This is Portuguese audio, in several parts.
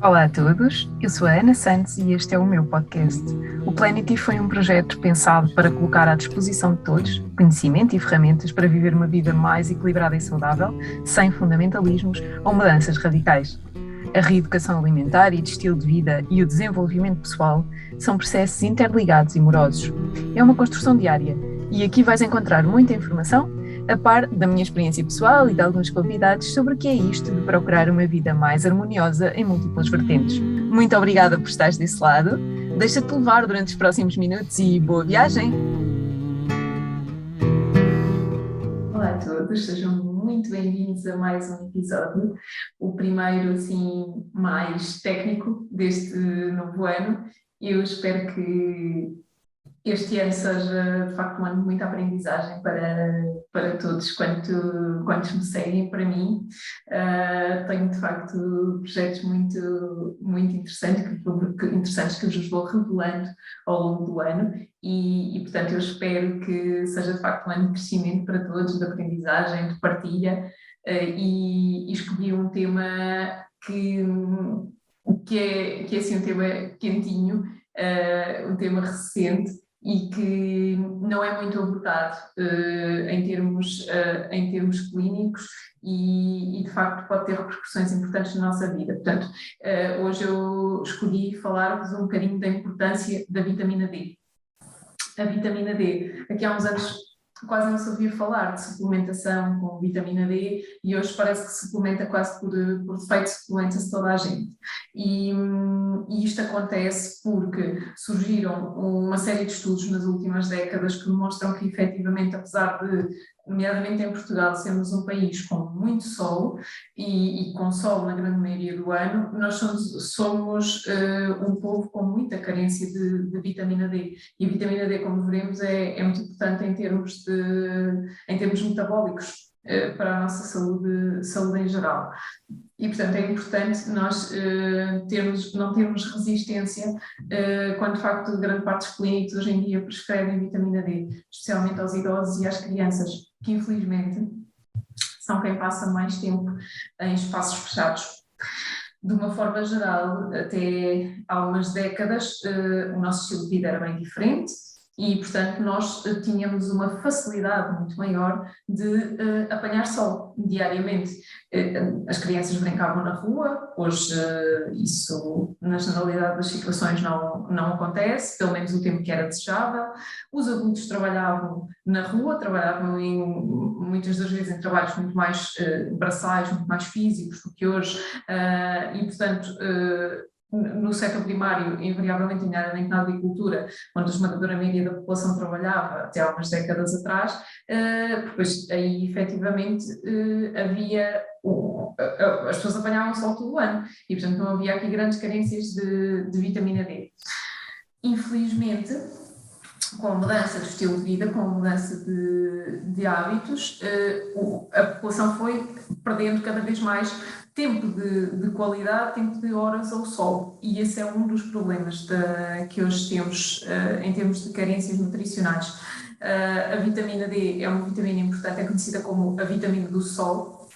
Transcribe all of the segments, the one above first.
Olá a todos, eu sou a Ana Santos e este é o meu podcast. O Planety foi um projeto pensado para colocar à disposição de todos conhecimento e ferramentas para viver uma vida mais equilibrada e saudável, sem fundamentalismos ou mudanças radicais. A reeducação alimentar e de estilo de vida e o desenvolvimento pessoal são processos interligados e morosos. É uma construção diária e aqui vais encontrar muita informação a par da minha experiência pessoal e de alguns convidados sobre o que é isto de procurar uma vida mais harmoniosa em múltiplas vertentes. Muito obrigada por estares desse lado. Deixa-te levar durante os próximos minutos e boa viagem! Olá a todos, sejam muito bem-vindos a mais um episódio, o primeiro assim mais técnico deste novo ano. Eu espero que este ano seja de facto um ano de muita aprendizagem para todos quantos me seguem. Para mim, tenho de facto projetos muito interessantes que eu vos vou revelando ao longo do ano e portanto eu espero que seja de facto um ano de crescimento para todos, de aprendizagem, de partilha, e escolhi um tema que é assim um tema quentinho, um tema recente e que não é muito abordado em termos clínicos e de facto pode ter repercussões importantes na nossa vida. Portanto, hoje eu escolhi falar-vos um bocadinho da importância da vitamina D. A vitamina D, aqui há uns anos quase não se ouvia falar de suplementação com vitamina D e hoje parece que suplementa quase por defeito, suplementa-se toda a gente. E isto acontece porque surgiram uma série de estudos nas últimas décadas que demonstram que efetivamente, apesar de, nomeadamente em Portugal, sermos um país com muito sol e com sol na grande maioria do ano, nós somos um povo com muita carência de vitamina D. E a vitamina D, como veremos, é muito importante em termos metabólicos para a nossa saúde em geral. E, portanto, é importante nós não termos resistência quando, de facto, grande parte dos clínicos hoje em dia prescrevem vitamina D, especialmente aos idosos e às crianças, que infelizmente são quem passa mais tempo em espaços fechados. De uma forma geral, até há umas décadas, o nosso estilo de vida era bem diferente e, portanto, nós tínhamos uma facilidade muito maior de apanhar sol diariamente. As crianças brincavam na rua, hoje isso, na generalidade das situações, não acontece, pelo menos o tempo que era desejável. Os adultos trabalhavam na rua, trabalhavam muitas das vezes em trabalhos muito mais braçais, muito mais físicos do que hoje, e, portanto, no setor primário, invariavelmente, nomeadamente na agricultura, onde a esmagadora maioria da população trabalhava até há umas décadas atrás, depois aí efetivamente havia, as pessoas apanhavam sol todo o ano e portanto não havia aqui grandes carências de vitamina D. Infelizmente, com a mudança do estilo de vida, com a mudança de hábitos, a população foi perdendo cada vez mais tempo de qualidade, tempo de horas ao sol, e esse é um dos problemas que hoje temos em termos de carências nutricionais. A vitamina D é uma vitamina importante, é conhecida como a vitamina do sol,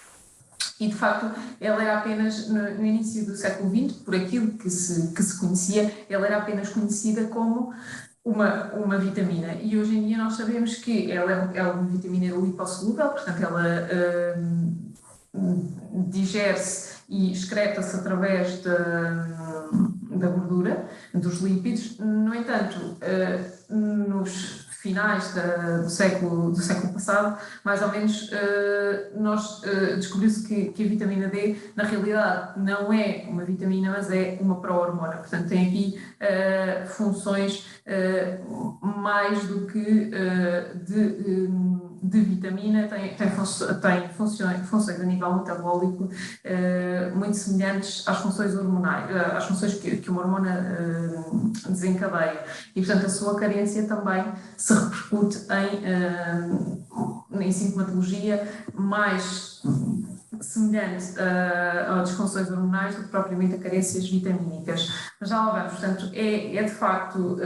e de facto ela era apenas, no início do século XX, por aquilo que se conhecia, ela era apenas conhecida como uma vitamina, e hoje em dia nós sabemos que ela é uma vitamina lipossolúvel, portanto ela digere-se e excreta-se através da gordura, dos lípidos. No entanto, nos finais do século passado, mais ou menos, descobriu-se que a vitamina D, na realidade, não é uma vitamina, mas é uma pró-hormona. Portanto, tem aqui funções mais do que de vitamina, tem funções a nível metabólico muito semelhantes às funções hormonais, às funções que uma hormona desencadeia. E, portanto, a sua carência também se repercute em sintomatologia mais semelhante às disfunções hormonais do que propriamente a carências vitamínicas. Mas já lá vamos, portanto, é de facto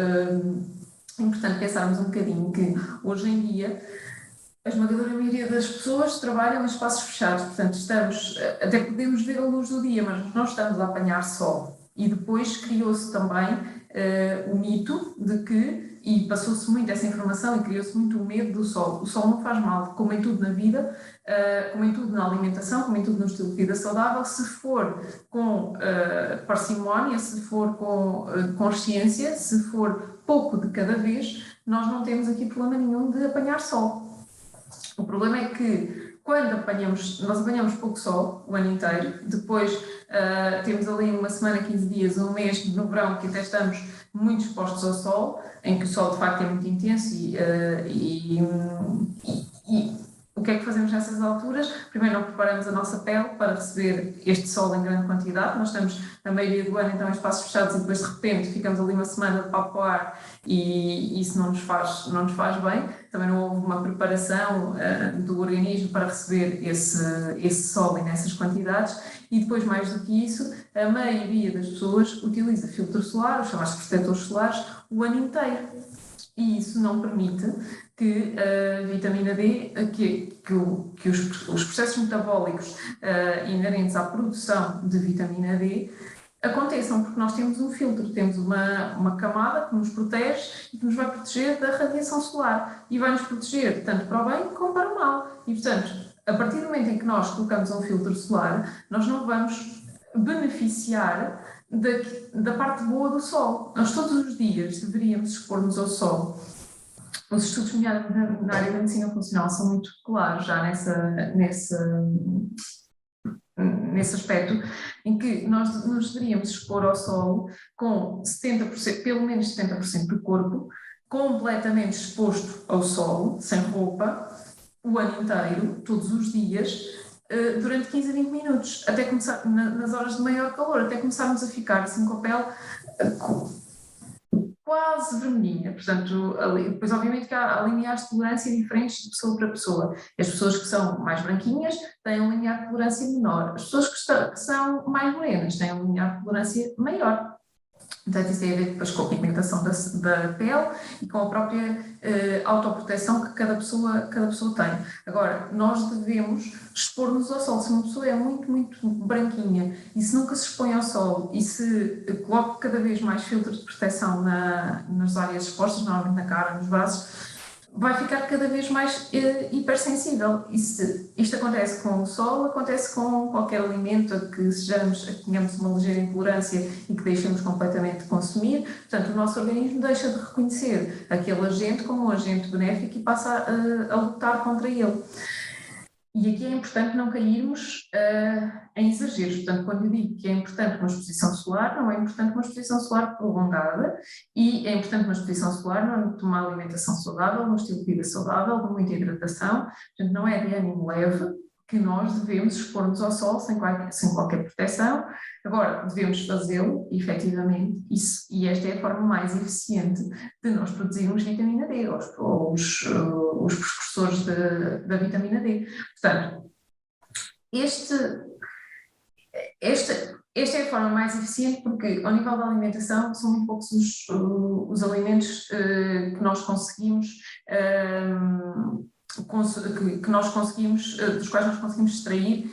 importante pensarmos um bocadinho que hoje em dia A esmagadora maioria das pessoas trabalham em espaços fechados, portanto, até podemos ver a luz do dia, mas não estamos a apanhar sol. E depois criou-se também o mito de que, e passou-se muito essa informação e criou-se muito o medo do sol. O sol não faz mal, como em tudo na vida, como em tudo na alimentação, como em tudo no estilo de vida saudável, se for com parcimónia, se for com consciência, se for pouco de cada vez, nós não temos aqui problema nenhum de apanhar sol. O problema é que nós apanhamos pouco sol o ano inteiro, depois temos ali uma semana, 15 dias, um mês no verão que até estamos muito expostos ao sol, em que o sol de facto é muito intenso e o que é que fazemos nessas alturas? Primeiro não preparamos a nossa pele para receber este sol em grande quantidade, nós estamos a maioria do ano então em espaços fechados e depois de repente ficamos ali uma semana de papo ar e isso não nos faz bem. Também não houve uma preparação do organismo para receber esse sol nessas quantidades e depois, mais do que isso, a maioria das pessoas utiliza filtro solar, os chamados protetores solares, o ano inteiro. E isso não permite que a vitamina D, que os processos metabólicos inerentes à produção de vitamina D aconteçam, porque nós temos um filtro, temos uma camada que nos protege e que nos vai proteger da radiação solar e vai nos proteger tanto para o bem como para o mal. E, portanto, a partir do momento em que nós colocamos um filtro solar, nós não vamos beneficiar da parte boa do sol. Nós todos os dias deveríamos expor-nos ao sol. Os estudos na área da medicina funcional são muito claros já nesse aspecto, em que nós nos deveríamos expor ao sol com 70%, pelo menos 70% do corpo, completamente exposto ao sol, sem roupa, o ano inteiro, todos os dias, durante 15 a 20 minutos, até começar, nas horas de maior calor, até começarmos a ficar assim com a pele quase vermelhinha. Portanto, depois obviamente que há limiares de tolerância diferentes de pessoa para pessoa. As pessoas que são mais branquinhas têm um limiar de tolerância menor. As pessoas que são mais morenas têm um limiar de tolerância maior. Portanto, isso tem a ver depois com a pigmentação da pele e com a própria autoproteção que cada pessoa tem. Agora, nós devemos expor-nos ao sol. Se uma pessoa é muito, muito branquinha e se nunca se expõe ao sol e se coloca cada vez mais filtros de proteção nas áreas expostas, normalmente na cara, nos braços, vai ficar cada vez mais hipersensível. Isto acontece com o sol, acontece com qualquer alimento a que tenhamos uma ligeira intolerância e que deixemos completamente de consumir. Portanto, o nosso organismo deixa de reconhecer aquele agente como um agente benéfico e passa a lutar contra ele. E aqui é importante não cairmos em exageros. Portanto, quando eu digo que é importante uma exposição solar, não é importante uma exposição solar prolongada e é importante uma exposição solar numa alimentação saudável, num estilo de vida saudável, com muita hidratação. Portanto, não é de ânimo leve que nós devemos expor-nos ao sol sem qualquer proteção. Agora, devemos fazê-lo, efetivamente, e esta é a forma mais eficiente de nós produzirmos vitamina D, os precursores da vitamina D. Portanto, esta é a forma mais eficiente porque, ao nível da alimentação, são muito poucos os alimentos que nós conseguimos dos quais nós conseguimos extrair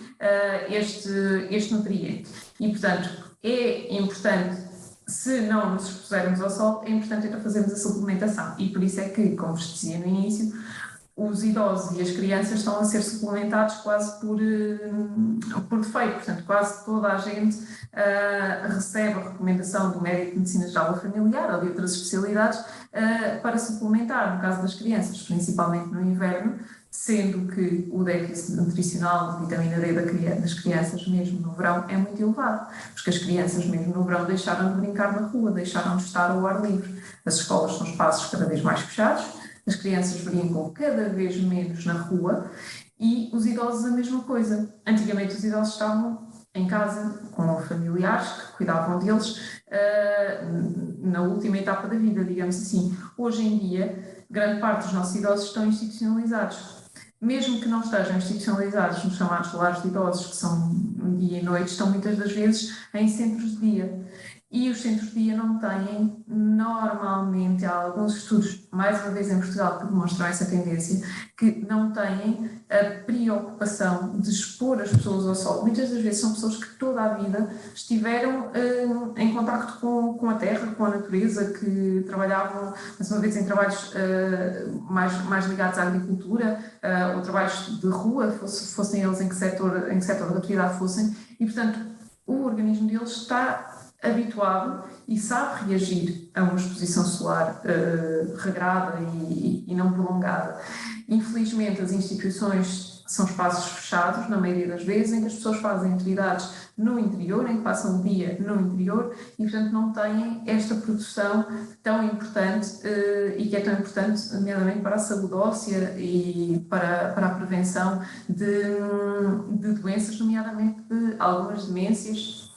este nutriente. E, portanto, é importante, se não nos expusermos ao sol, é importante então fazermos a suplementação. E por isso é que, como vos dizia no início, os idosos e as crianças estão a ser suplementados quase por defeito. Portanto, quase toda a gente recebe a recomendação do médico de medicina geral ou familiar ou de outras especialidades para suplementar, no caso das crianças, principalmente no inverno, sendo que o déficit nutricional de vitamina D das crianças, mesmo no verão, é muito elevado, porque as crianças, mesmo no verão, deixaram de brincar na rua, deixaram de estar ao ar livre. As escolas são espaços cada vez mais fechados, as crianças brincam cada vez menos na rua e os idosos a mesma coisa. Antigamente os idosos estavam em casa com familiares que cuidavam deles na última etapa da vida, digamos assim. Hoje em dia, grande parte dos nossos idosos estão institucionalizados. Mesmo que não estejam institucionalizados nos chamados lares de idosos, que são dia e noite, estão muitas das vezes em centros de dia. E os centros de dia não têm, normalmente, há alguns estudos, mais uma vez em Portugal, que demonstram essa tendência, que não têm a preocupação de expor as pessoas ao sol. Muitas das vezes são pessoas que toda a vida estiveram em contacto com a terra, com a natureza, que trabalhavam, mais uma vez, em trabalhos mais ligados à agricultura, ou trabalhos de rua, fossem eles em que setor de atividade fossem, e, portanto, o organismo deles está habituado e sabe reagir a uma exposição solar regrada e não prolongada. Infelizmente, as instituições são espaços fechados, na maioria das vezes, em que as pessoas fazem atividades no interior, em que passam o dia no interior e, portanto, não têm esta produção tão importante e que é tão importante, nomeadamente para a saúde óssea e para a prevenção de doenças, nomeadamente de algumas demências.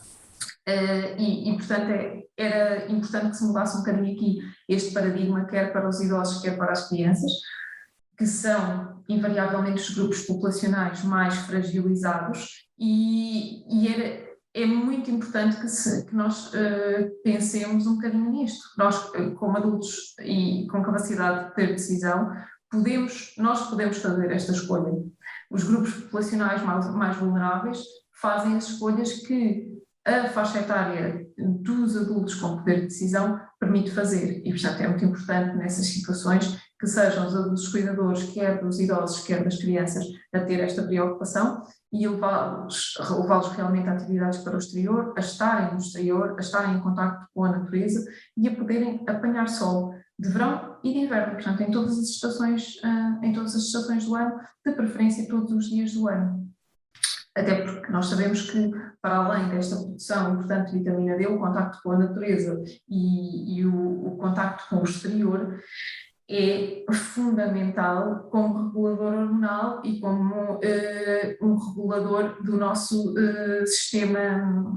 Portanto, era importante que se mudasse um bocadinho aqui este paradigma, quer para os idosos, quer para as crianças, que são invariavelmente os grupos populacionais mais fragilizados, é muito importante que nós pensemos um bocadinho nisto. Nós, como adultos e com capacidade de ter decisão, nós podemos fazer esta escolha. Os grupos populacionais mais vulneráveis fazem as escolhas que a faixa etária dos adultos com poder de decisão permite fazer e, portanto, é muito importante nessas situações que sejam os adultos cuidadores, quer dos idosos, quer das crianças, a ter esta preocupação e levá-los realmente a atividades para o exterior, a estarem no exterior, a estarem em contacto com a natureza e a poderem apanhar sol de verão e de inverno, portanto, em todas as estações do ano, de preferência todos os dias do ano. Até porque nós sabemos que, para além desta produção importante de vitamina D, o contacto com a natureza e o contacto com o exterior é fundamental como regulador hormonal e como um regulador do nosso sistema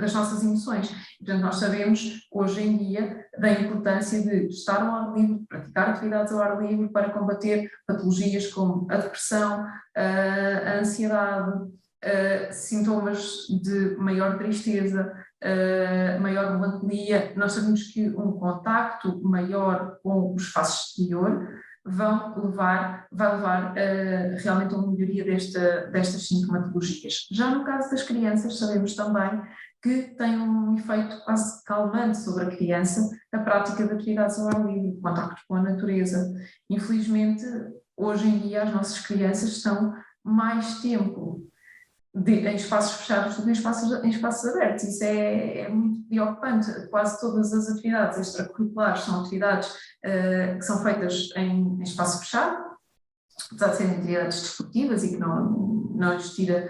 das nossas emoções. Portanto, nós sabemos hoje em dia da importância de estar ao ar livre, praticar atividades ao ar livre para combater patologias como a depressão, a ansiedade, sintomas de maior tristeza, maior melancolia. Nós sabemos que um contacto maior com o espaço exterior vai levar realmente a uma melhoria destas sintomatologias. Já no caso das crianças, sabemos também que tem um efeito quase calmante sobre a criança a prática de atividades ao ar livre, o contacto com a natureza. Infelizmente, hoje em dia, as nossas crianças estão mais tempo em espaços fechados do que em espaços abertos. Isso é muito preocupante. Quase todas as atividades extracurriculares são atividades que são feitas em espaço fechado, apesar de serem atividades desportivas e que não lhes tira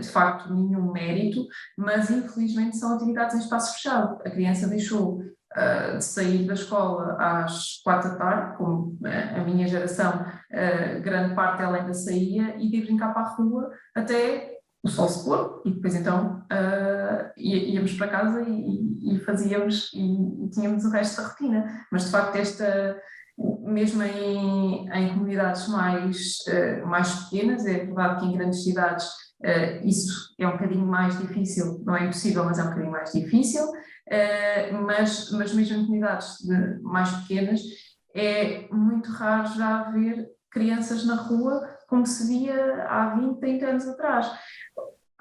de facto nenhum mérito, mas infelizmente são atividades em espaço fechado. A criança deixou de sair da escola às 4 da tarde, como a minha geração, grande parte dela ainda saía, e de ir brincar para a rua até o sol se pôr, e depois então íamos para casa e fazíamos e tínhamos o resto da rotina. Mas de facto mesmo em comunidades mais pequenas, é verdade que em grandes cidades isso é um bocadinho mais difícil, não é impossível, mas é um bocadinho mais difícil, mas mesmo em comunidades mais pequenas é muito raro já ver crianças na rua como se via há 20, 30 anos atrás.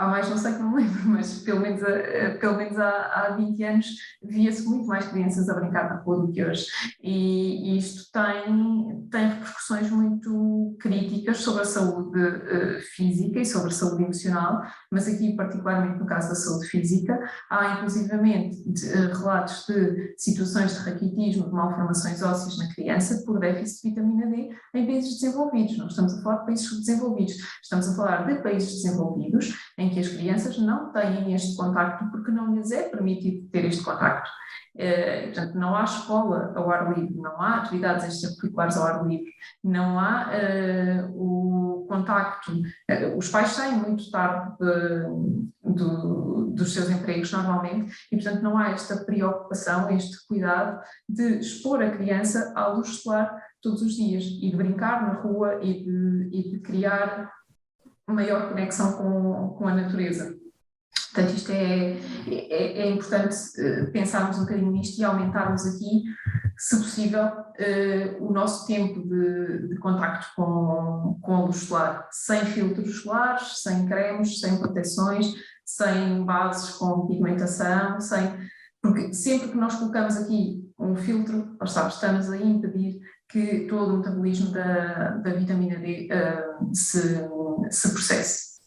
Há mais, não sei que não me lembro, mas pelo menos há 20 anos via-se muito mais crianças a brincar na rua do que hoje. E isto tem repercussões muito críticas sobre a saúde física e sobre a saúde emocional, mas aqui particularmente no caso da saúde física, há inclusivamente relatos de situações de raquitismo, de malformações ósseas na criança por déficit de vitamina D em países desenvolvidos. Não estamos a falar de países subdesenvolvidos, estamos a falar de países desenvolvidos em que as crianças não têm este contacto porque não lhes é permitido ter este contacto. Portanto, não há escola ao ar livre, não há atividades extracurriculares ao ar livre, não há o contacto. Os pais saem muito tarde dos seus empregos normalmente e, portanto, não há esta preocupação, este cuidado de expor a criança à luz solar todos os dias e de brincar na rua e de criar maior conexão com a natureza. Portanto, isto é importante pensarmos um bocadinho nisto e aumentarmos aqui, se possível, o nosso tempo de contacto com a luz solar, sem filtros solares, sem cremes, sem proteções, sem bases com pigmentação, porque sempre que nós colocamos aqui um filtro, estamos a impedir que todo o metabolismo da vitamina D se processe.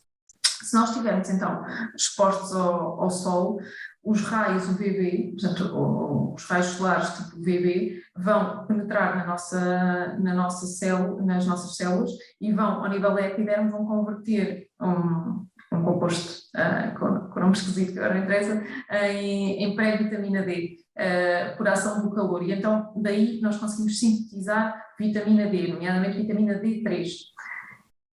Se nós estivermos, então, expostos ao sol, os raios UVB, portanto, os raios solares tipo UVB, vão penetrar nas nossas células e vão, ao nível da epiderme, vão converter um composto, com nome esquisito que agora não interessa, em pré-vitamina D, por ação do calor. E então, daí nós conseguimos sintetizar vitamina D, nomeadamente vitamina D3.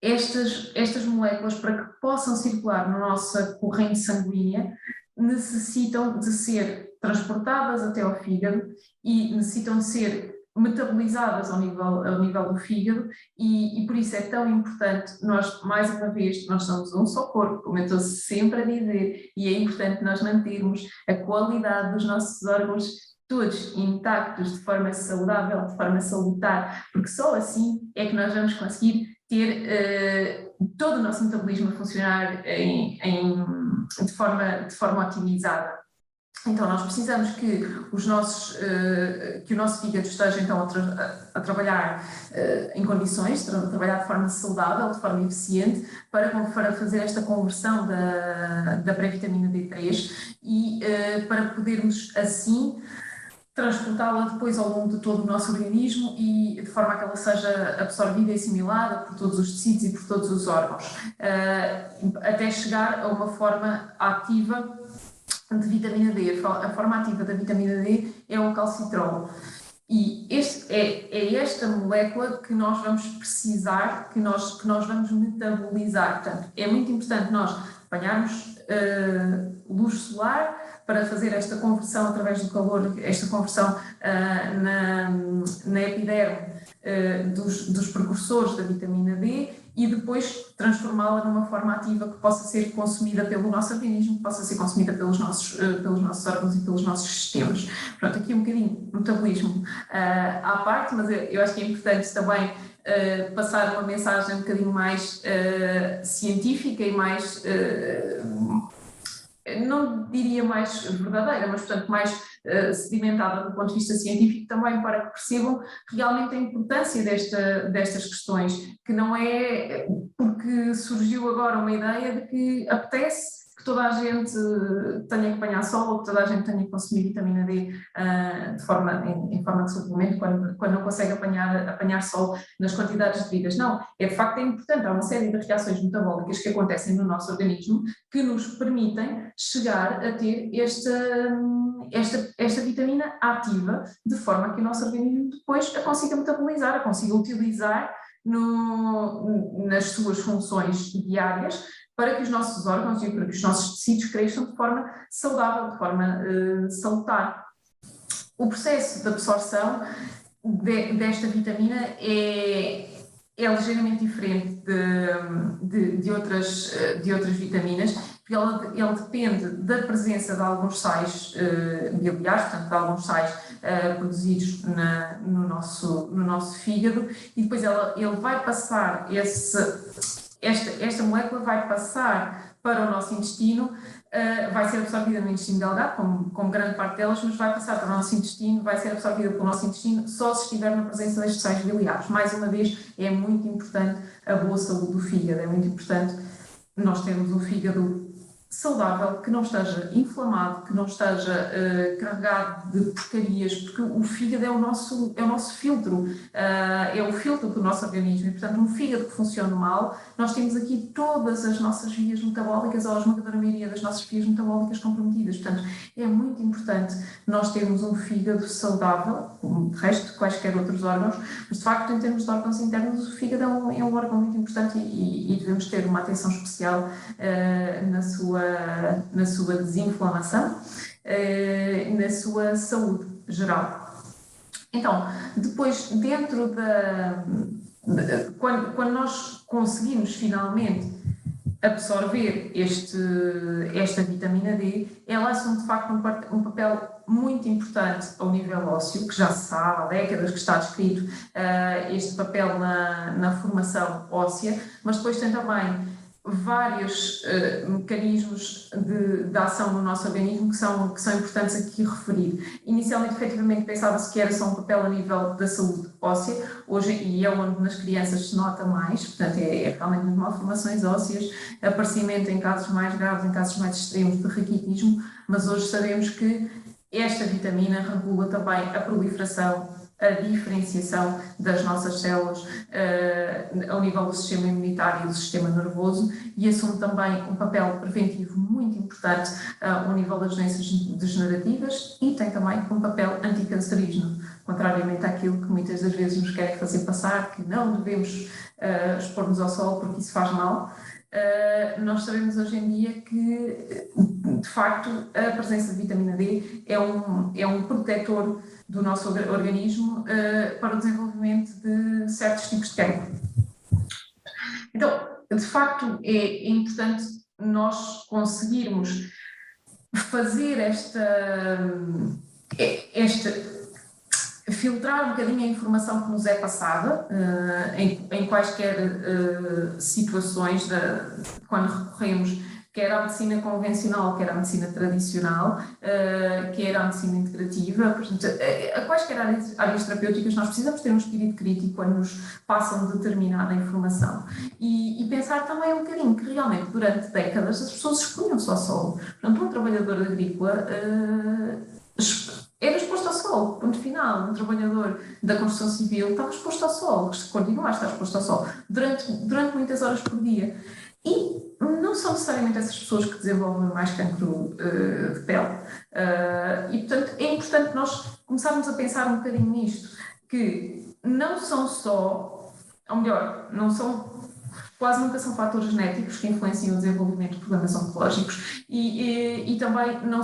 Estas moléculas, para que possam circular na nossa corrente sanguínea, necessitam de ser transportadas até ao fígado e necessitam de ser metabolizadas ao nível do fígado e por isso é tão importante nós, mais uma vez, nós somos um só corpo, como eu estou sempre a dizer, e é importante nós mantermos a qualidade dos nossos órgãos todos intactos, de forma saudável, de forma salutar, porque só assim é que nós vamos conseguir ter todo o nosso metabolismo a funcionar de forma otimizada. Então nós precisamos que o nosso fígado esteja então a trabalhar em condições, a trabalhar de forma saudável, de forma eficiente, para fazer esta conversão da pré-vitamina D3 e para podermos assim transportá-la depois ao longo de todo o nosso organismo e de forma a que ela seja absorvida e assimilada por todos os tecidos e por todos os órgãos, até chegar a uma forma ativa de vitamina D. A forma ativa da vitamina D é o calcitrol. E é esta molécula que nós vamos precisar, que nós vamos metabolizar. Portanto, é muito importante nós apanharmos luz solar para fazer esta conversão através do calor, esta conversão na epiderme dos precursores da vitamina D e depois transformá-la numa forma ativa que possa ser consumida pelo nosso organismo, que possa ser consumida pelos nossos órgãos e pelos nossos sistemas. Pronto, aqui um bocadinho metabolismo à parte, mas eu acho que é importante também passar uma mensagem um bocadinho mais científica e mais, não diria mais verdadeira, mas portanto mais sedimentada do ponto de vista científico também, para que percebam realmente a importância destas questões, que não é porque surgiu agora uma ideia de que apetece que toda a gente tenha que apanhar sol ou que toda a gente tenha que consumir vitamina D em forma de suplemento quando não consegue apanhar sol nas quantidades devidas. Não, de facto é importante, há uma série de reações metabólicas que acontecem no nosso organismo que nos permitem chegar a ter esta vitamina ativa, de forma que o nosso organismo depois a consiga metabolizar, a consiga utilizar nas suas funções diárias, para que os nossos órgãos e para que os nossos tecidos cresçam de forma saudável, de forma salutar. O processo de absorção desta vitamina é ligeiramente ligeiramente diferente de outras vitaminas, porque ele depende da presença de alguns sais biliares, portanto de alguns sais produzidos no nosso fígado, e depois ele vai passar esta molécula vai passar para o nosso intestino, vai ser absorvida no intestino delgado, como grande parte delas, mas vai passar para o nosso intestino, vai ser absorvida pelo nosso intestino só se estiver na presença destes sais biliares. Mais uma vez, é muito importante a boa saúde do fígado, é muito importante nós termos um fígado saudável, que não esteja inflamado, que não esteja carregado de porcarias, porque o fígado é o nosso filtro, é o filtro do nosso organismo, e portanto um fígado que funciona mal, nós temos aqui todas as nossas vias metabólicas, ou a esmagadora maioria das nossas vias metabólicas comprometidas. Portanto, é muito importante nós termos um fígado saudável, como de resto quaisquer outros órgãos, mas de facto em termos de órgãos internos o fígado é um órgão muito importante e devemos ter uma atenção especial na sua desinflamação, na sua saúde geral. Então, depois, dentro quando nós conseguimos finalmente absorver esta vitamina D, elas são de facto um papel muito importante ao nível ósseo, que já se sabe há décadas que está descrito este papel na formação óssea, mas depois tem também vários mecanismos de ação no nosso organismo que são importantes aqui referir. Inicialmente, efetivamente, pensava-se que era só um papel a nível da saúde óssea, hoje, e é onde nas crianças se nota mais, portanto, é realmente nas malformações ósseas, aparecimento em casos mais graves, em casos mais extremos de raquitismo, mas hoje sabemos que esta vitamina regula também a proliferação, a diferenciação das nossas células ao nível do sistema imunitário e do sistema nervoso, e assume também um papel preventivo muito importante ao nível das doenças degenerativas, e tem também um papel anticancerígeno, contrariamente àquilo que muitas das vezes nos querem fazer passar, que não devemos expor-nos ao sol porque isso faz mal. Nós sabemos hoje em dia que, de facto, a presença de vitamina D é um protetor do nosso organismo para o desenvolvimento de certos tipos de cancro. Então, de facto, é importante nós conseguirmos fazer filtrar um bocadinho a informação que nos é passada em quaisquer situações, quando recorremos quer à medicina convencional, quer à medicina tradicional, quer à medicina integrativa. Portanto, a quaisquer áreas terapêuticas nós precisamos ter um espírito crítico quando nos passam determinada informação. E pensar também um bocadinho que realmente durante décadas as pessoas expunham-se ao sol. Portanto, um trabalhador agrícola era exposto ao sol, ponto final. Um trabalhador da construção civil estava exposto ao sol, continua a estar exposto ao sol durante muitas horas por dia. E não são necessariamente essas pessoas que desenvolvem mais cancro de pele. E, portanto, é importante nós começarmos a pensar um bocadinho nisto, que não são só, ou melhor, quase nunca são fatores genéticos que influenciam o desenvolvimento de problemas oncológicos e também não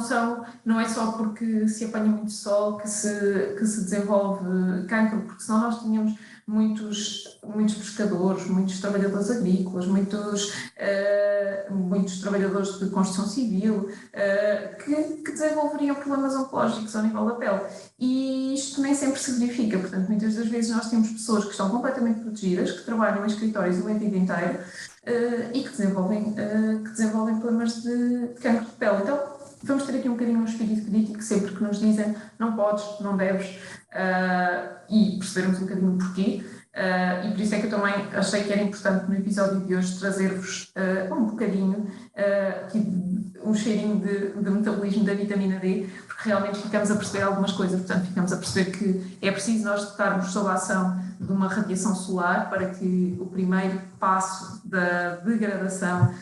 é só porque se apanha muito sol que se desenvolve cancro, porque senão nós tínhamos muitos pescadores, muitos trabalhadores agrícolas, muitos trabalhadores de construção civil que desenvolveriam problemas oncológicos ao nível da pele. E isto nem sempre se verifica, portanto, muitas das vezes nós temos pessoas que estão completamente protegidas, que trabalham em escritórios o dia inteiro e que desenvolvem problemas de cancro de pele. Então, vamos ter aqui um bocadinho um espírito crítico sempre que nos dizem não podes, não deves, e percebermos um bocadinho o porquê. E por isso é que eu também achei que era importante no episódio de hoje trazer-vos um bocadinho, um cheirinho de metabolismo da vitamina D, porque realmente ficamos a perceber algumas coisas, portanto ficamos a perceber que é preciso nós estarmos sob a ação de uma radiação solar para que o primeiro passo da degradação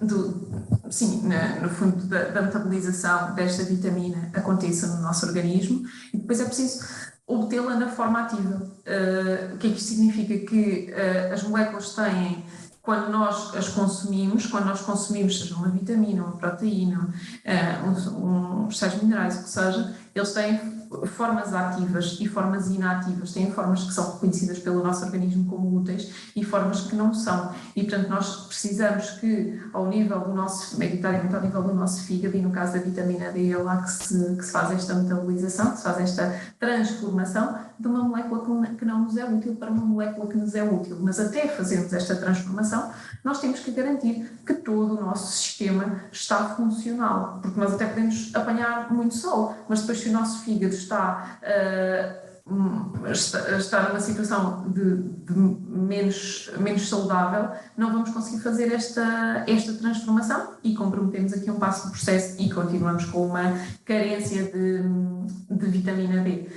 no fundo da metabolização desta vitamina aconteça no nosso organismo, e depois é preciso obtê-la na forma ativa. O que é que isto significa? Que as moléculas têm, quando nós consumimos, seja uma vitamina, uma proteína, uns sais minerais, o que seja, eles têm formas ativas e formas inativas, têm formas que são reconhecidas pelo nosso organismo como úteis e formas que não são. E, portanto, nós precisamos que, ao nível do nosso, maioritariamente ao nível do nosso fígado, e no caso da vitamina D, é lá que se faz esta metabolização, que se faz esta transformação de uma molécula que não nos é útil para uma molécula que nos é útil. Mas até fazermos esta transformação, nós temos que garantir que todo o nosso sistema está funcional, porque nós até podemos apanhar muito sol, mas depois se o nosso fígado está numa situação de menos saudável, não vamos conseguir fazer esta transformação e comprometemos aqui um passo do processo e continuamos com uma carência de vitamina D.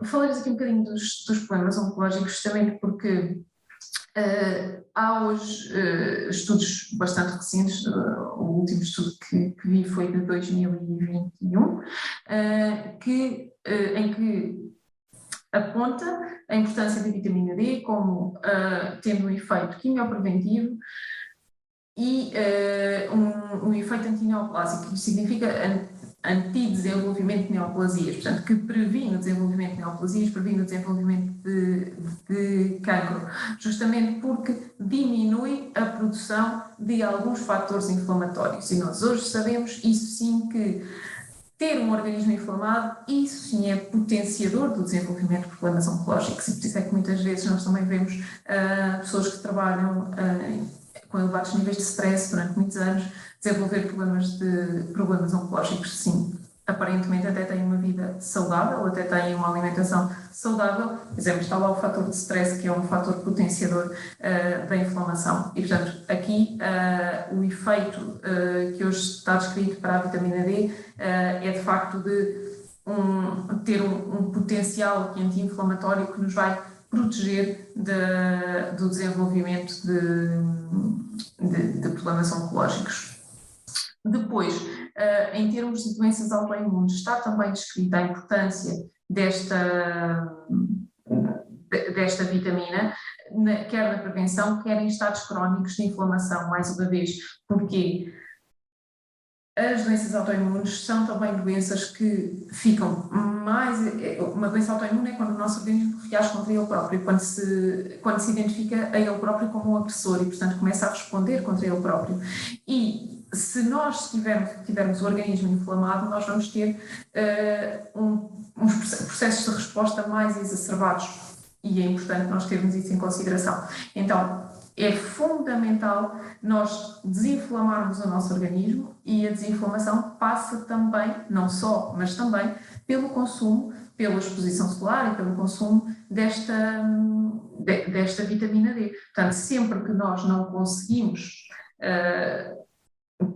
Falaremos aqui um bocadinho dos problemas oncológicos, justamente porque há hoje estudos bastante recentes. O último estudo que vi foi de 2021, em que aponta a importância da vitamina D como tendo um efeito quimiopreventivo e um efeito antineoplásico, que significa anti-desenvolvimento de neoplasias, portanto, que previne o desenvolvimento de neoplasias, previne o desenvolvimento de cancro, justamente porque diminui a produção de alguns fatores inflamatórios. E nós hoje sabemos, isso sim, que ter um organismo inflamado, isso sim é potenciador do desenvolvimento de problemas oncológicos. E por isso é que muitas vezes nós também vemos pessoas que trabalham com elevados níveis de stress durante muitos anos desenvolver problemas oncológicos, sim. Aparentemente até têm uma vida saudável, até têm uma alimentação saudável, mas está lá o fator de stress, que é um fator potenciador da inflamação. E, portanto, aqui o efeito que hoje está descrito para a vitamina D é de facto de ter um potencial anti-inflamatório que nos vai proteger do desenvolvimento de problemas oncológicos. Depois, em termos de doenças autoimunes, está também descrita a importância desta vitamina, quer na prevenção, quer em estados crónicos de inflamação, mais uma vez, porque as doenças autoimunes são também doenças que ficam mais... Uma doença autoimune é quando o nosso organismo reage contra ele próprio, quando se identifica a ele próprio como um agressor e, portanto, começa a responder contra ele próprio. E se nós tivermos o organismo inflamado, nós vamos ter uns processos de resposta mais exacerbados e é importante nós termos isso em consideração. Então, é fundamental nós desinflamarmos o nosso organismo e a desinflamação passa também, não só, mas também pelo consumo, pela exposição solar e pelo consumo desta vitamina D. Portanto, sempre que nós não conseguimos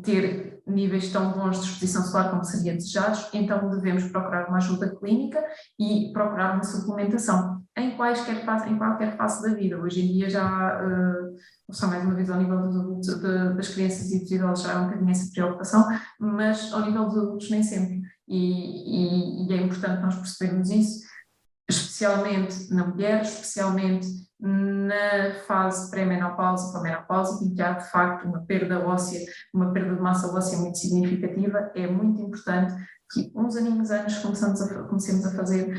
ter níveis tão bons de exposição solar como seria desejados, então devemos procurar uma ajuda clínica e procurar uma suplementação em qualquer fase da vida. Hoje em dia já, só mais uma vez ao nível dos adultos, das crianças e dos idosos já é um bocadinho essa preocupação, mas ao nível dos adultos nem sempre. E é importante nós percebermos isso, especialmente na mulher, especialmente na fase pré-menopausa para a menopausa, em que há de facto uma perda óssea, uma perda de massa óssea muito significativa. É muito importante que uns aninhos antes comecemos a ter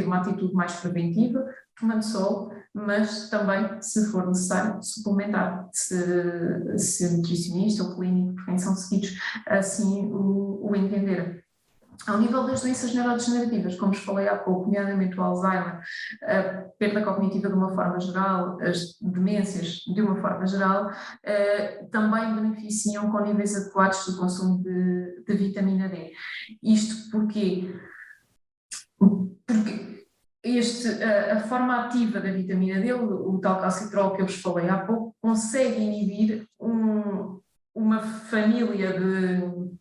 uma atitude mais preventiva, tomando sol, mas também, se for necessário, suplementar, se o nutricionista ou clínico de prevenção seguidos assim o entenderem. Ao nível das doenças neurodegenerativas, como vos falei há pouco, nomeadamente o Alzheimer, a perda cognitiva de uma forma geral, as demências de uma forma geral, também beneficiam com níveis adequados do consumo de vitamina D. Isto porque a forma ativa da vitamina D, o tal calcitrol que eu vos falei há pouco, consegue inibir uma família de...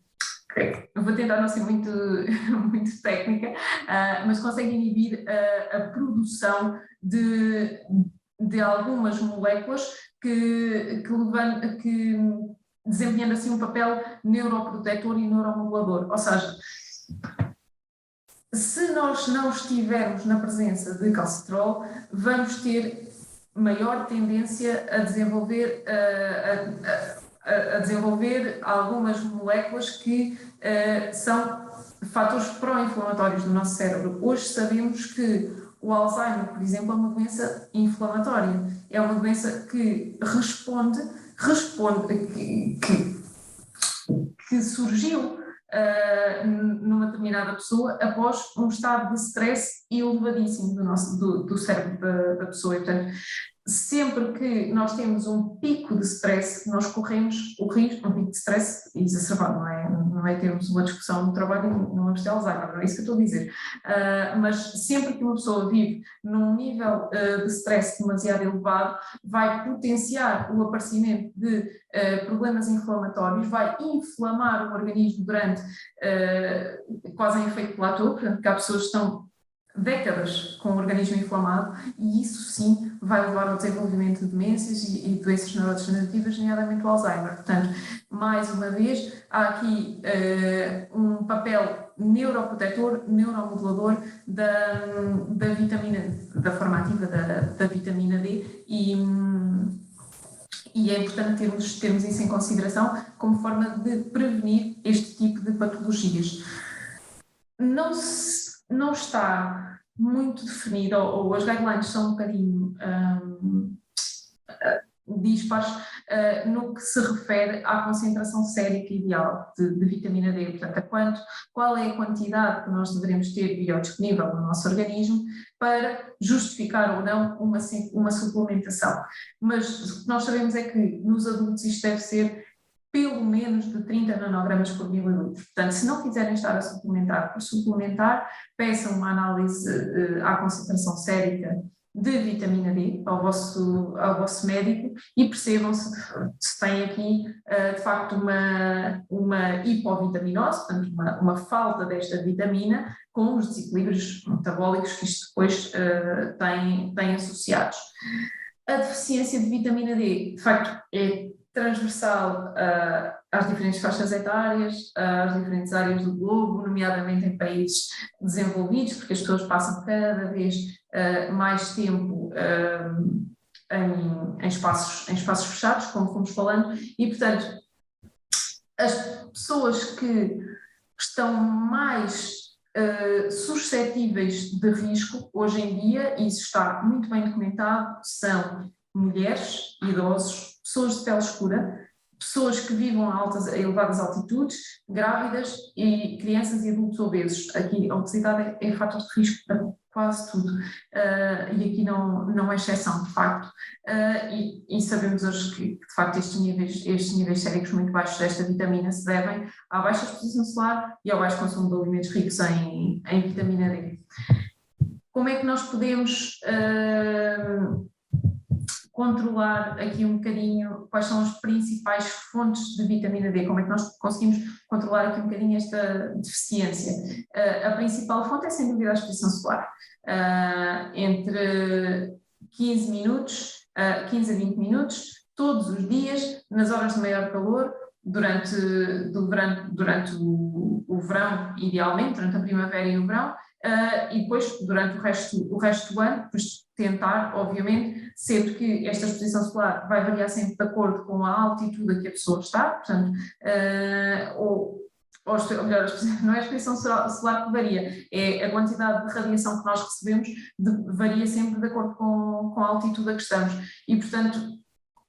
Eu vou tentar não ser muito técnica, mas consegue inibir a produção de algumas moléculas que desempenhando assim um papel neuroprotetor e neuromodulador. Ou seja, se nós não estivermos na presença de calcitrol, vamos ter maior tendência a desenvolver algumas moléculas que são fatores pró-inflamatórios do nosso cérebro. Hoje sabemos que o Alzheimer, por exemplo, é uma doença inflamatória. É uma doença que que surgiu numa determinada pessoa após um estado de stress elevadíssimo do cérebro da pessoa. E, portanto, sempre que nós temos um pico de stress, nós corremos o risco, um pico de stress exacerbado, não é termos uma discussão no trabalho e não vamos ter Alzheimer, não é isso que eu estou a dizer, mas sempre que uma pessoa vive num nível de stress demasiado elevado, vai potenciar o aparecimento de problemas inflamatórios, vai inflamar o organismo durante quase em efeito platô, portanto que há pessoas que estão décadas com o organismo inflamado e isso sim vai levar ao desenvolvimento de demências e doenças neurodegenerativas, nomeadamente o Alzheimer. Portanto, mais uma vez, há aqui um papel neuroprotetor, neuromodulador da vitamina, da forma ativa da vitamina D e E é importante termos isso em consideração como forma de prevenir este tipo de patologias. Não está muito definido, ou as guidelines são um bocadinho dispares no que se refere à concentração sérica ideal de vitamina D, portanto, qual é a quantidade que nós deveremos ter biodisponível no nosso organismo para justificar ou não uma suplementação. Mas o que nós sabemos é que nos adultos isto deve ser pelo menos de 30 nanogramas por mililitro. Portanto, se não quiserem estar a suplementar por suplementar, peçam uma análise à concentração sérica de vitamina D ao vosso médico e percebam se têm aqui, de facto, uma hipovitaminose, portanto, uma falta desta vitamina, com os desequilíbrios metabólicos que isto depois tem associados. A deficiência de vitamina D, de facto, é transversal às diferentes faixas etárias, às diferentes áreas do globo, nomeadamente em países desenvolvidos, porque as pessoas passam cada vez mais tempo em espaços fechados, como fomos falando, e, portanto, as pessoas que estão mais suscetíveis de risco hoje em dia, e isso está muito bem documentado, são mulheres, idosos, pessoas de pele escura, pessoas que vivam a elevadas altitudes, grávidas e crianças e adultos obesos. Aqui a obesidade é fator de risco para quase tudo, e aqui não é exceção, de facto. E sabemos hoje que, de facto, estes níveis séricos muito baixos desta vitamina se devem à baixa exposição solar e ao baixo consumo de alimentos ricos em vitamina D. Como é que nós podemos controlar aqui um bocadinho quais são as principais fontes de vitamina D, como é que nós conseguimos controlar aqui um bocadinho esta deficiência? A principal fonte é, sem dúvida, a exposição solar. Entre 15 a 20 minutos, todos os dias, nas horas de maior calor, durante o verão, idealmente, durante a primavera e o verão, e depois, durante o resto do ano, depois tentar, obviamente, sendo que esta exposição solar vai variar sempre de acordo com a altitude a que a pessoa está, portanto, melhor, não é a exposição solar que varia, é a quantidade de radiação que nós recebemos, varia sempre de acordo com a altitude a que estamos, e, portanto,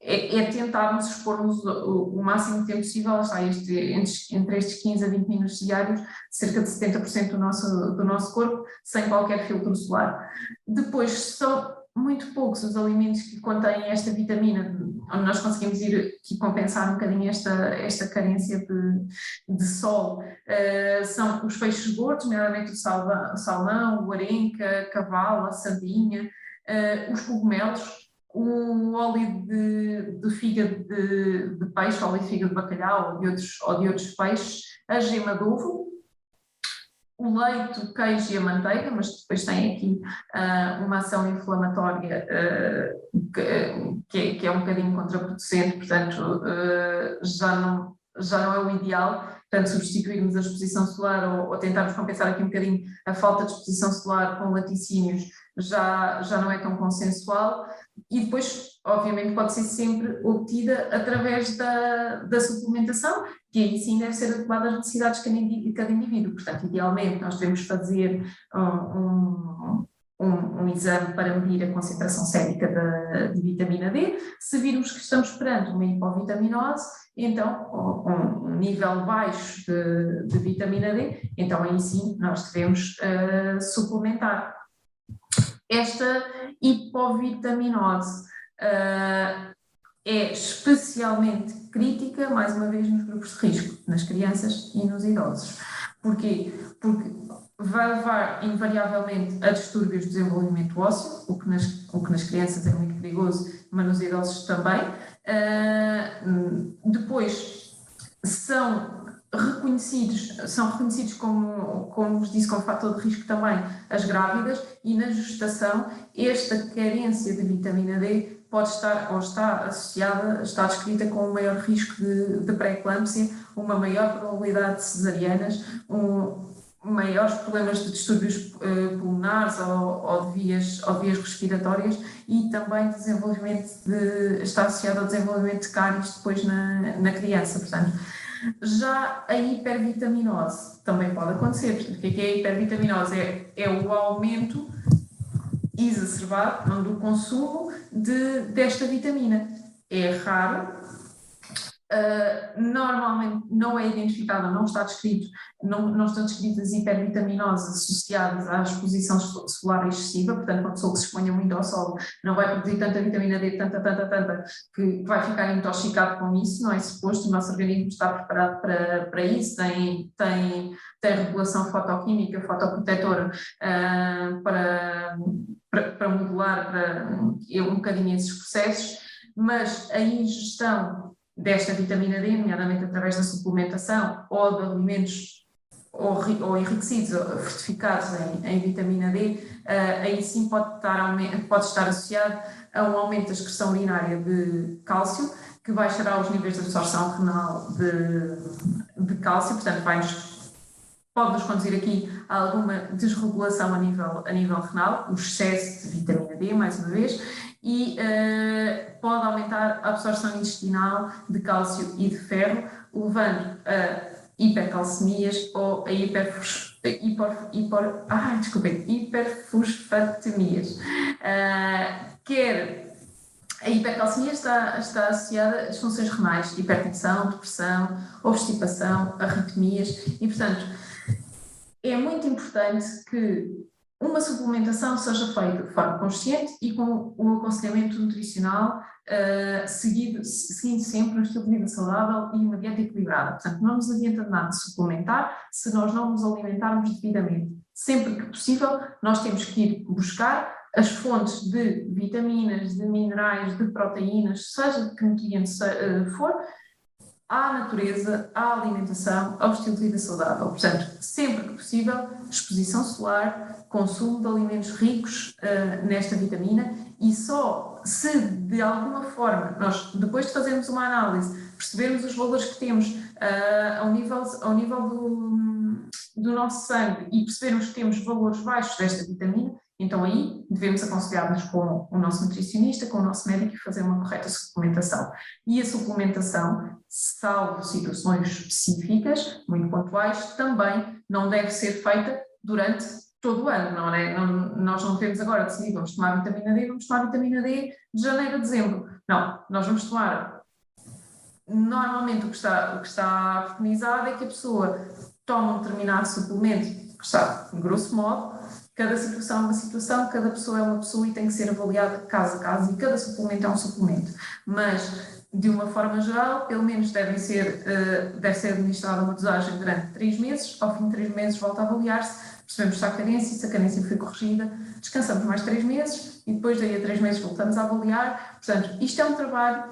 é tentarmos expor-nos o máximo de tempo possível, está entre estes 15 a 20 minutos diários, cerca de 70% do nosso corpo, sem qualquer filtro solar. Depois, são muito poucos os alimentos que contêm esta vitamina, onde nós conseguimos ir aqui compensar um bocadinho esta carência de sol. São os peixes gordos, nomeadamente o salmão, o arenca, a cavala, a sardinha, os cogumelos, o óleo de fígado de peixe, óleo de fígado de bacalhau ou de outros peixes, a gema de ovo, o leite, o queijo e a manteiga, mas depois tem aqui uma ação inflamatória que é um bocadinho contraproducente, portanto já não é o ideal, portanto substituirmos a exposição solar ou tentarmos compensar aqui um bocadinho a falta de exposição solar com laticínios já não é tão consensual. E depois, obviamente, pode ser sempre obtida através da suplementação, que aí sim deve ser adequada às necessidades de cada indivíduo. Portanto, idealmente, nós devemos fazer um exame para medir a concentração sérica de vitamina D. Se virmos que estamos perante uma hipovitaminose, então, um nível baixo de vitamina D, então aí sim nós devemos suplementar. Esta hipovitaminose é especialmente crítica, mais uma vez, nos grupos de risco, nas crianças e nos idosos. Porquê? Porque vai levar invariavelmente a distúrbios de desenvolvimento ósseo, o que nas crianças é muito perigoso, mas nos idosos também. Depois são reconhecidos como vos disse, como fator de risco também as grávidas, e na gestação esta carência de vitamina D pode estar, ou está associada, está descrita com um maior risco de pré-eclâmpsia, uma maior probabilidade de cesarianas, maiores problemas de distúrbios pulmonares ou de vias respiratórias, e também está associado ao desenvolvimento de cáries depois na criança. Portanto, já a hipervitaminose também pode acontecer. Portanto, o que é a hipervitaminose? É o aumento exacerbado do consumo desta vitamina. É raro. Normalmente não é identificada, não estão descritas hipervitaminoses associadas à exposição solar excessiva. Portanto, uma pessoa que se exponha muito ao sol não vai produzir tanta vitamina D, tanta, que vai ficar intoxicado com isso. Não é suposto. O nosso organismo está preparado para isso, tem regulação fotoquímica, fotoprotetora, para modular um bocadinho esses processos, mas a ingestão desta vitamina D, nomeadamente através da suplementação ou de alimentos ou enriquecidos ou fortificados em vitamina D, aí sim pode estar associado a um aumento da excreção urinária de cálcio, que baixará os níveis de absorção renal de cálcio. Portanto, pode-nos conduzir aqui a alguma desregulação a nível renal, o excesso de vitamina D, mais uma vez, e pode aumentar a absorção intestinal de cálcio e de ferro, levando a hipercalcemias ou a hiperfosfatemias. A hipercalcemia está associada às funções renais, hipertensão, depressão, obstipação, arritmias, e, portanto, é muito importante que uma suplementação seja feita de forma consciente e com o aconselhamento nutricional, seguindo sempre um estilo de vida saudável e uma dieta equilibrada. Portanto, não nos adianta de nada suplementar se nós não nos alimentarmos devidamente. Sempre que possível, nós temos que ir buscar as fontes de vitaminas, de minerais, de proteínas, seja de que nutriente for, à natureza, à alimentação, ao estilo de vida saudável. Portanto, sempre que possível, exposição solar, consumo de alimentos ricos nesta vitamina, e só se de alguma forma nós, depois de fazermos uma análise, percebermos os valores que temos ao nível do nosso sangue e percebermos que temos valores baixos desta vitamina, então aí devemos aconselhar-nos com o nosso nutricionista, com o nosso médico, e fazer uma correta suplementação. E a suplementação, salvo situações específicas, muito pontuais, também não deve ser feita durante todo o ano, não é? Nós não temos agora decidido, vamos tomar vitamina D de janeiro a dezembro. Não, nós vamos tomar. Normalmente o que está preconizado é que a pessoa toma um determinado suplemento, que está, grosso modo, cada situação é uma situação, cada pessoa é uma pessoa e tem que ser avaliada caso a caso, e cada suplemento é um suplemento. Mas, de uma forma geral, pelo menos deve ser administrada uma dosagem durante 3 meses, ao fim de 3 meses volta a avaliar-se, percebemos se a cadência foi corrigida, descansamos mais 3 meses e depois daí a 3 meses voltamos a avaliar. Portanto, isto é um trabalho,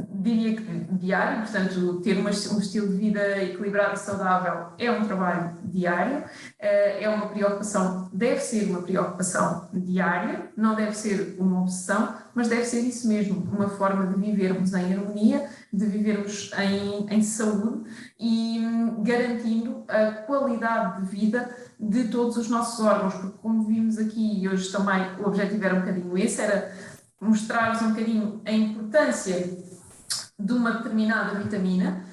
diria que diário. Portanto, ter um estilo de vida equilibrado e saudável é um trabalho diário, é uma preocupação, deve ser uma preocupação diária, não deve ser uma obsessão, mas deve ser isso mesmo, uma forma de vivermos em harmonia, de vivermos em saúde e garantindo a qualidade de vida de todos os nossos órgãos, porque, como vimos aqui, e hoje também o objetivo era um bocadinho esse, era mostrar-vos um bocadinho a importância de uma determinada vitamina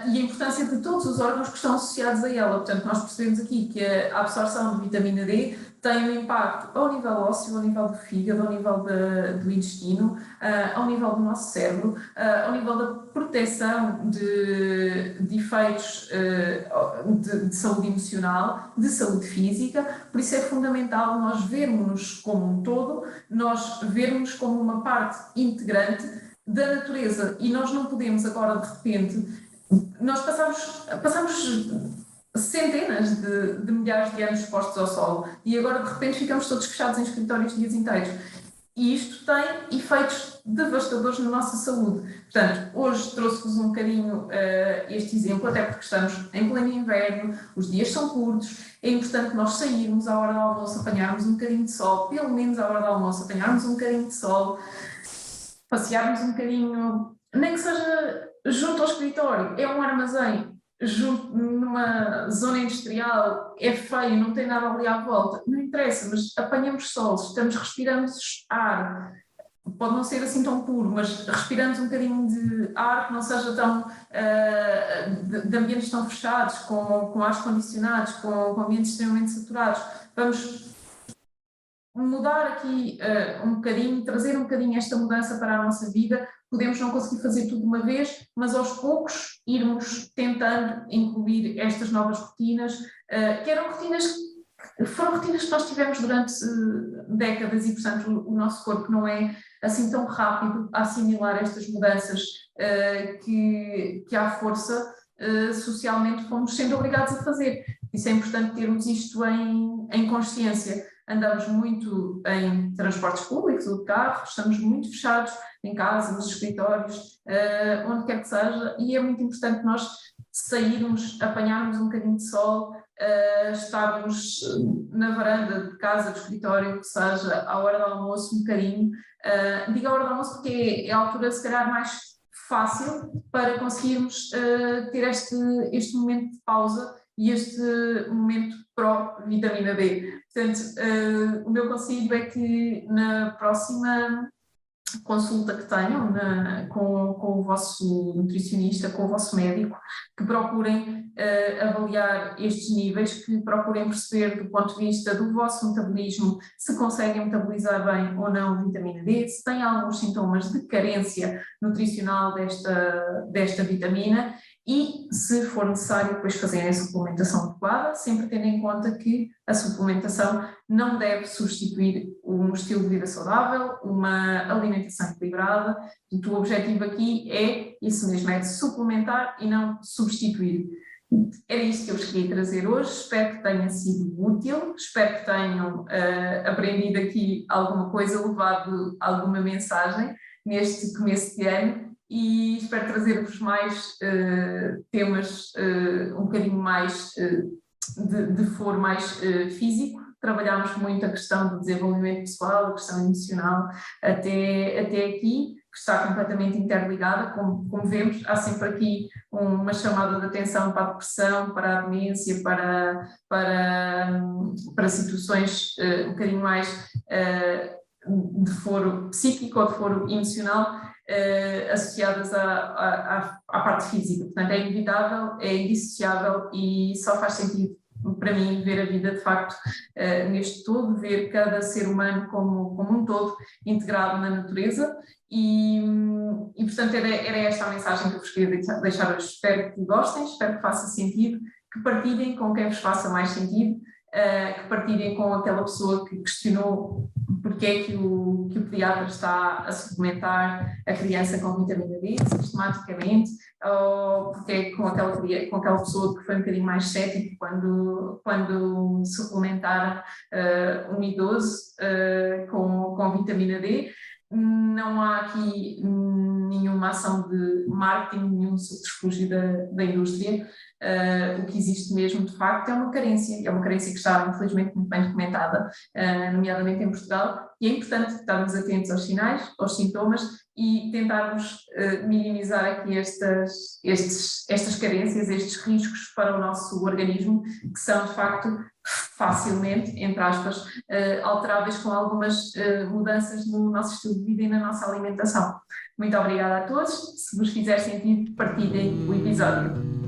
e a importância de todos os órgãos que estão associados a ela. Portanto, nós percebemos aqui que a absorção de vitamina D tem um impacto ao nível ósseo, ao nível do fígado, ao nível do intestino, ao nível do nosso cérebro, ao nível da proteção de efeitos de saúde emocional, de saúde física. Por isso é fundamental nós vermos-nos como um todo, nós vermos como uma parte integrante da natureza, e nós não podemos agora, de repente, nós passamos centenas de milhares de anos expostos ao sol e agora de repente ficamos todos fechados em escritórios dias inteiros, e isto tem efeitos devastadores na nossa saúde. Portanto, hoje trouxe-vos um bocadinho este exemplo, até porque estamos em pleno inverno, os dias são curtos, é importante nós sairmos à hora do almoço, apanharmos um bocadinho de sol, pelo menos à hora do almoço apanharmos um bocadinho de sol, passearmos um bocadinho, nem que seja junto ao escritório, é um armazém numa zona industrial, é feio, não tem nada ali à volta, não interessa, mas apanhamos sol, respiramos ar, pode não ser assim tão puro, mas respiramos um bocadinho de ar que não seja tão de ambientes tão fechados, com ares condicionados, com ambientes extremamente saturados. Vamos mudar aqui um bocadinho, trazer um bocadinho esta mudança para a nossa vida. Podemos não conseguir fazer tudo de uma vez, mas aos poucos irmos tentando incluir estas novas rotinas, que eram rotinas foram rotinas que nós tivemos durante décadas e, portanto, o nosso corpo não é assim tão rápido a assimilar estas mudanças que à força socialmente fomos sendo obrigados a fazer. Isso é importante termos isto em consciência. Andamos muito em transportes públicos ou de carro, estamos muito fechados em casa, nos escritórios, onde quer que seja, e é muito importante nós sairmos, apanharmos um bocadinho de sol, estarmos na varanda de casa, do escritório, que seja, à hora do almoço um bocadinho. Digo à hora do almoço porque é a altura se calhar mais fácil para conseguirmos ter este momento de pausa e este momento pró-vitamina D. Portanto, o meu conselho é que na próxima consulta que tenham com o vosso nutricionista, com o vosso médico, que procurem avaliar estes níveis, que procurem perceber do ponto de vista do vosso metabolismo se conseguem metabolizar bem ou não a vitamina D, se têm alguns sintomas de carência nutricional desta vitamina e, se for necessário, depois fazerem a suplementação adequada, sempre tendo em conta que a suplementação não deve substituir um estilo de vida saudável, uma alimentação equilibrada. O objetivo aqui é isso mesmo, é de suplementar e não substituir. Era isto que eu vos queria trazer hoje, espero que tenha sido útil, espero que tenham aprendido aqui alguma coisa, levado alguma mensagem neste começo de ano e espero trazer-vos mais temas um bocadinho mais de foro mais físico. Trabalhámos muito a questão do desenvolvimento pessoal, a questão emocional até aqui, que está completamente interligada, como vemos, há sempre aqui uma chamada de atenção para a depressão, para a demência, para situações um bocadinho mais de foro psíquico ou de foro emocional, associadas à parte física. Portanto, é inevitável, é indissociável e só faz sentido para mim ver a vida de facto neste todo, ver cada ser humano como um todo integrado na natureza e portanto era esta a mensagem que eu vos queria deixar hoje. Espero que gostem, espero que faça sentido, que partilhem com quem vos faça mais sentido, que partilhem com aquela pessoa que questionou porque é que o pediatra está a suplementar a criança com vitamina D sistematicamente, ou porque é com aquela pessoa que foi um bocadinho mais cética quando suplementaram um idoso com vitamina D. Não há aqui nenhuma ação de marketing, nenhum subterfúgio da indústria. O que existe mesmo, de facto, é uma carência que está, infelizmente, muito bem documentada, nomeadamente em Portugal, e é importante estarmos atentos aos sinais, aos sintomas e tentarmos minimizar aqui estas carências, estes riscos para o nosso organismo, que são, de facto, facilmente, entre aspas, alteráveis com algumas mudanças no nosso estilo de vida e na nossa alimentação. Muito obrigada a todos. Se vos fizer sentido, partilhem o episódio.